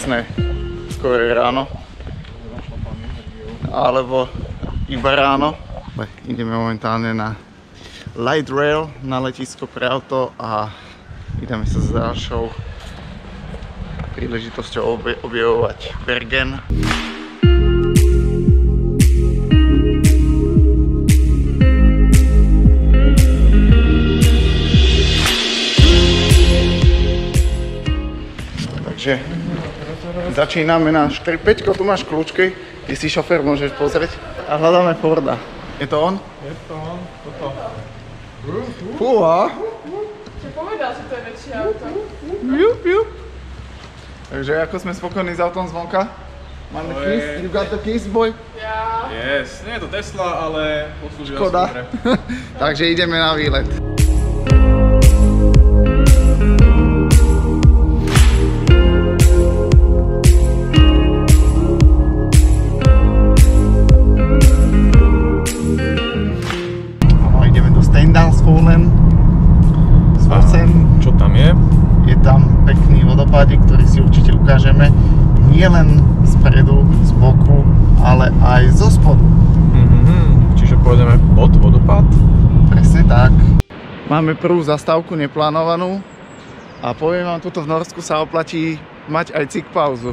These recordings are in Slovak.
jasné, skôr ráno. Alebo iba ráno. Ideme momentálne na light rail, na letisko pre auto a ideme sa s ďalšou príležitosťou objavovať Bergen. Takže začíname na 4-5, tu máš kľúčky, ty si šofér, môžeš pozrieť. A hľadáme Forda. Je to on? Je to on, toto. Fúha! Čo povedal, že to je väčšie auto? Jup, jup. Takže ako sme spokojní s autom zvonka? Máme keys? You got the keys, boy? Ja. Yes, nie je to Tesla, ale poslúžila Škoda. si dobre. Takže ideme na výlet. Čo tam je? Je tam pekný vodopádik, ktorý si určite ukážeme. Nie len spredu, z boku, ale aj zo spodu. Čiže pôjdeme pod vodopád? Presne tak. Máme prvú zastávku neplánovanú a poviem vám, tuto v Norsku sa oplatí mať aj cik pauzu.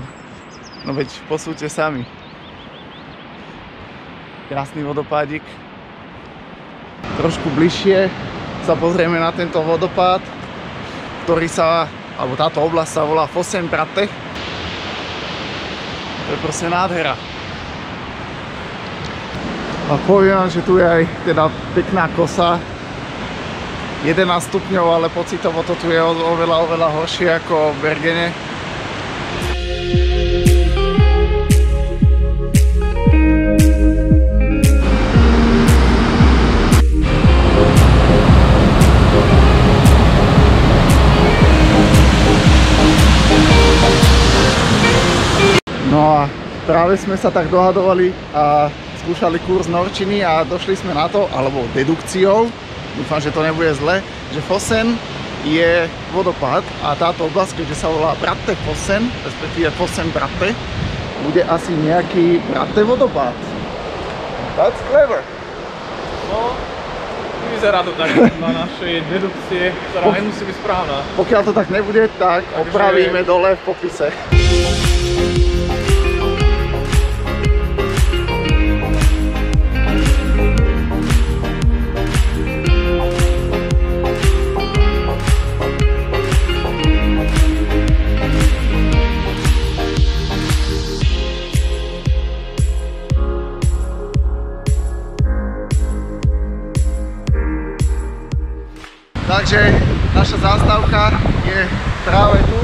No veď posúďte sami. Krásny vodopádik. Trošku bližšie sa pozrieme na tento vodopád, ktorý sa, alebo táto oblasť sa volá Fosenbratte. To je proste nádhera. A poviem vám, že tu je aj teda pekná kosa. 11 stupňov, ale pocitovo to tu je oveľa horšie ako v Bergene. No a práve sme sa tak dohadovali a skúšali kurz norčiny a došli sme na to, alebo dedukciou, dúfam, že to nebude zle, že Fosen je vodopád a táto oblasť, keďže sa volá Bratte Fosen, respektíve Fosenbratte, bude asi nejaký Bratte vodopád. That's clever. No, vyzerá to tak na našej dedukcie, ktorá nemusí byť správna. Pokiaľ to tak nebude, tak opravíme dole v popise. Takže naša zástavka je práve tu,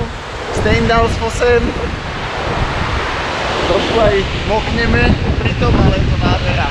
Steindalsfossen. Trošku aj mokneme pri tom, ale je to nádhera.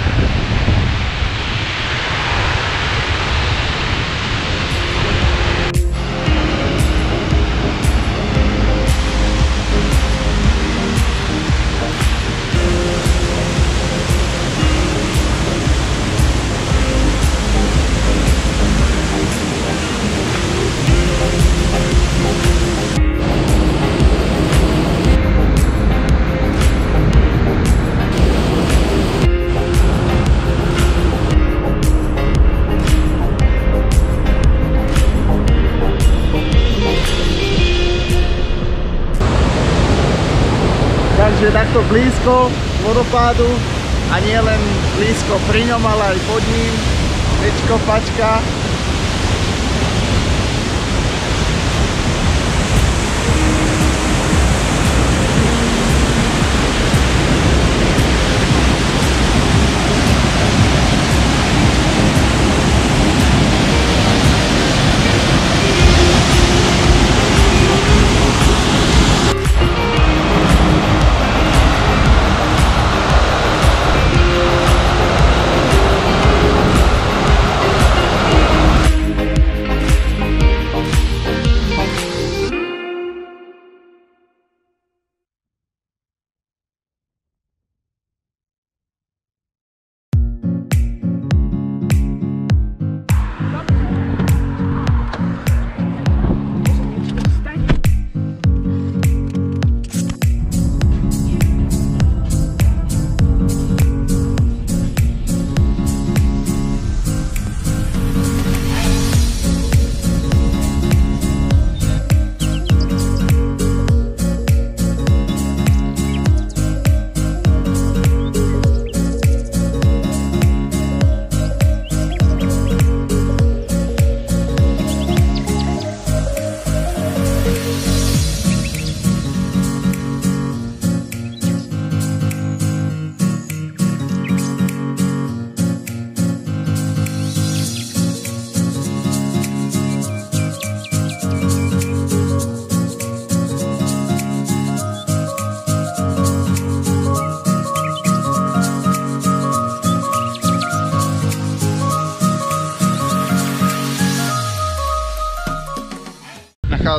Takže takto blízko vodopádu a nie len blízko pri ňom, ale aj pod ním. Tečko, pačka.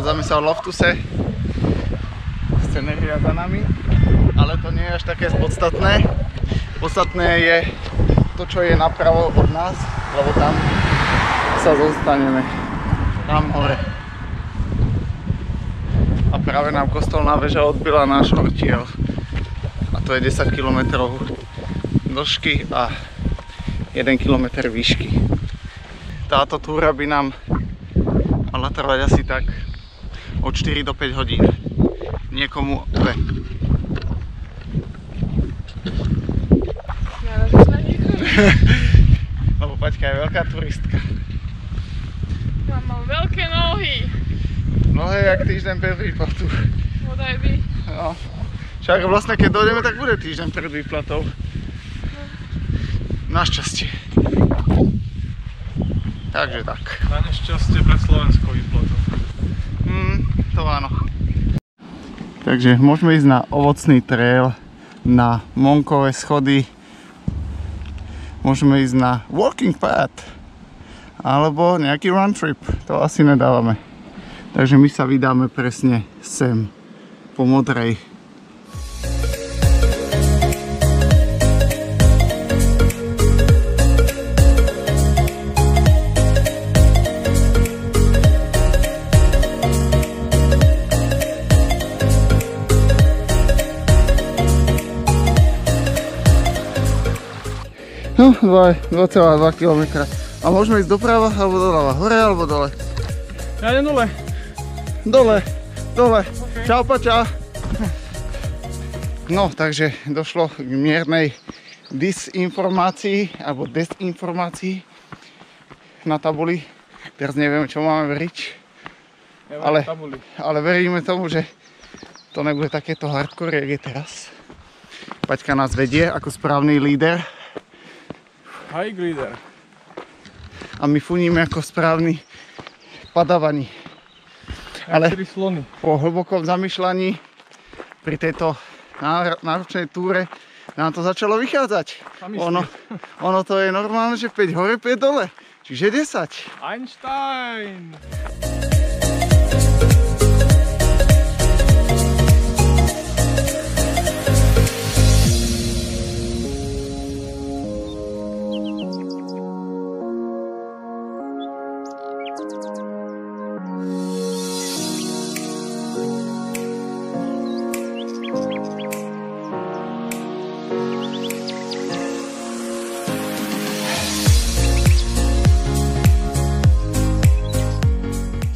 Nachádzame sa v Loftuse. Scenéria za nami, ale to nie je až také podstatné. Podstatné je to, čo je napravo od nás, lebo tam sa zostaneme. Tam hore. A práve nám kostolná väža odbila náš ortiel. A to je 10 km dĺžky a 1 km výšky. Táto túra by nám mala trvať asi tak od 4 do 5 hodín. Niekomu 2. Lebo Paťka je veľká turistka. Mám veľké nohy. Nohy jak týždeň pred výplatou. Bodaj by. No. Však vlastne keď dojdeme, tak bude týždeň pred výplatou. Našťastie. Takže tak. Na nešťastie pre Slovensko výplatu. To áno. Takže môžeme ísť na ovocný trail, na Monkové schody. Môžeme ísť na walking path. Alebo nejaký run trip. To asi nedávame. Takže my sa vydáme presne sem. Po modrej. No, 2,2 km. A môžeme ísť doprava alebo doľava? Hore alebo dole? Ja idem dole. Dole, dole. Okay. Čau, Pača. No, takže došlo k miernej disinformácii alebo desinformácii na tabuli. Teraz neviem, čo máme veriť. Ale veríme tomu, že to nebude takéto hardcore, jak je teraz. Paťka nás vedie ako správny líder. High leader. A my funíme ako správni padavani. Ale po hlbokom zamýšľaní pri tejto náročnej túre nám to začalo vychádzať. Ono to je normálne, že 5 hore, 5 dole. Čiže 10. Einstein!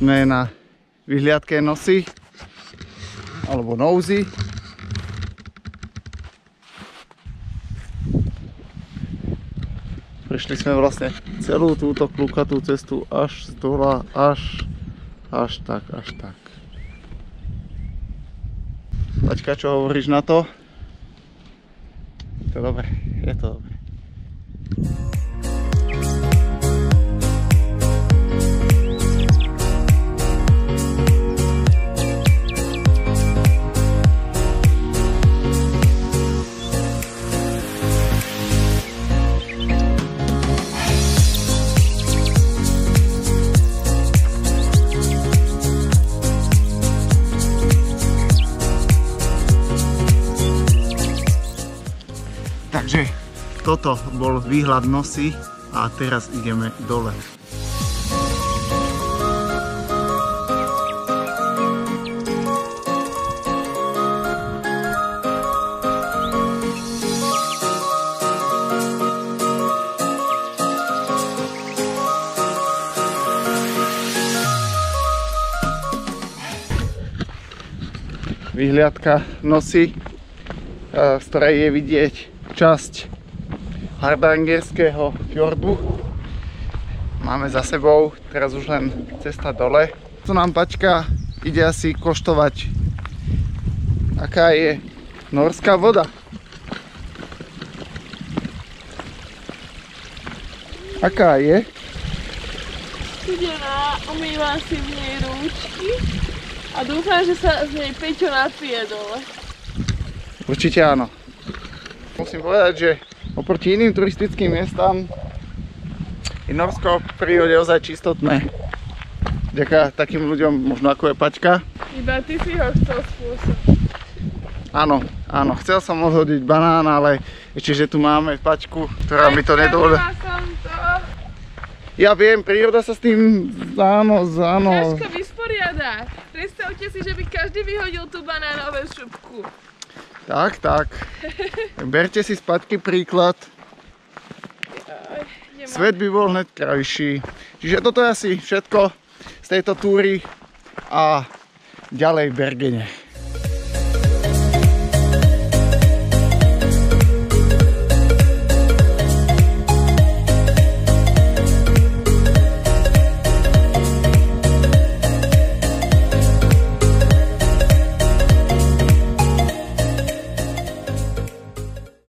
Sme na vyhliadke Nosy alebo Nosy. Prešli sme vlastne celú túto klukatú cestu až z dola, až tak. Paťka, čo hovoríš na to? Je to dobre, je to dobre. Takže toto bol výhľad Nosy a teraz ideme dole. Výhľadka Nosy, z ktorej je vidieť časť Hardangerského fjordu. Máme za sebou teraz už len cesta dole. Tu nám Paťka ide asi koštovať, aká je norská voda. Aká je? Studená, umývam si v nej rúčky a dúfam, že sa z nej Peťo napije dole. Určite áno. Musím povedať, že oproti iným turistickým miestam je Norsko v prírode ozaj čistotné. Vďaka takým ľuďom, možno ako je Paťka. Iba ty si ho chcel spôsobiť. Áno, áno, chcel som odhodiť banán, ale ešte, že tu máme Paťku, ktorá mi to nedovolí. Ja viem, príroda sa s tým, áno. Ťažko vysporiada. Predstavte si, že by každý vyhodil tú banánovú šupku. Tak. Berte si z Paťky príklad. Svet by bol hned krajší. Čiže toto je asi všetko z tejto túry a ďalej v Bergene.